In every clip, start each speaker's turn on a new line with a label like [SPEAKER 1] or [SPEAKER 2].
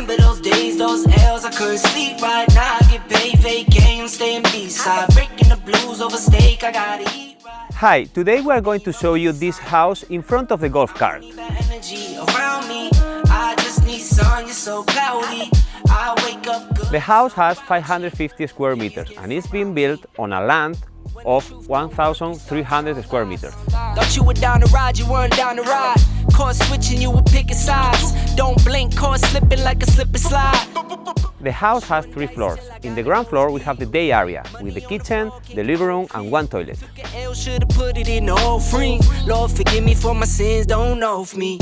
[SPEAKER 1] remember those days, those L's. I couldn't sleep right now. I get paid, vacay, I'm staying B-side. Breaking the blues over steak, I gotta eat right.
[SPEAKER 2] Hi, today we are going to show you this house in front of the golf cart.
[SPEAKER 1] Energy around me. I just need sun, you're so cloudy. I wake up good.
[SPEAKER 2] The house has 550 square meters and it's been built on a land of 1,300 square meters.
[SPEAKER 1] Thought you were down to ride, you weren't down to ride. Caught switching, you were picking sides. Don't blink, caught slipping like a slip and slide.
[SPEAKER 2] The house has 3 floors. In the ground floor we have the day area with the kitchen, the living room and 1 toilet.
[SPEAKER 1] Should've put it in the old frame. Lord forgive me for my sins, don't know of me.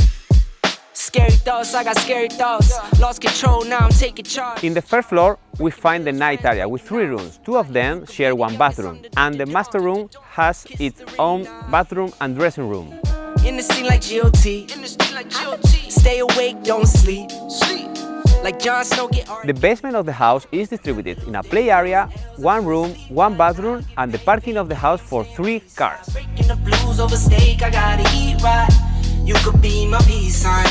[SPEAKER 1] Scary thoughts, I got scary thoughts. Lost control, now I'm taking charge.
[SPEAKER 2] In the first floor we find the night area with 3 rooms. 2 of them share 1 bathroom and the master room has its own bathroom and dressing room.
[SPEAKER 1] In the scene like GOT. Stay awake, don't sleep. Like Jon Snow, get
[SPEAKER 2] The basement of the house is distributed in a play area, 1 room, 1 bathroom and the parking of the house for 3 cars.
[SPEAKER 1] breaking the blues over steak, I gotta eat right. You could be my peace sign.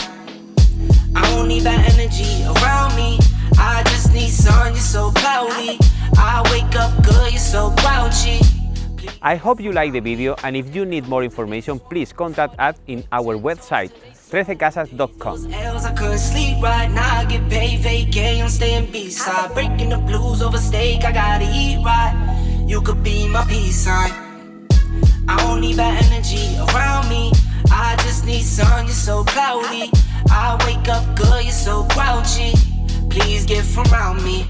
[SPEAKER 1] I don't need that energy around me. I just need sun, you're so cloudy. I wake up good, you're so grouchy.
[SPEAKER 2] I hope you like the video and if you need more information please contact us in our website 13casas.com.
[SPEAKER 1] L's, I couldn't sleep right now. I get paid, vacay, I'm staying B-side. Breaking the blues over steak, I gotta eat right. You could be my peace sign. I don't need that energy around me. I just need sun, you're so cloudy. I wake up good, you're so grouchy. Please get from around me.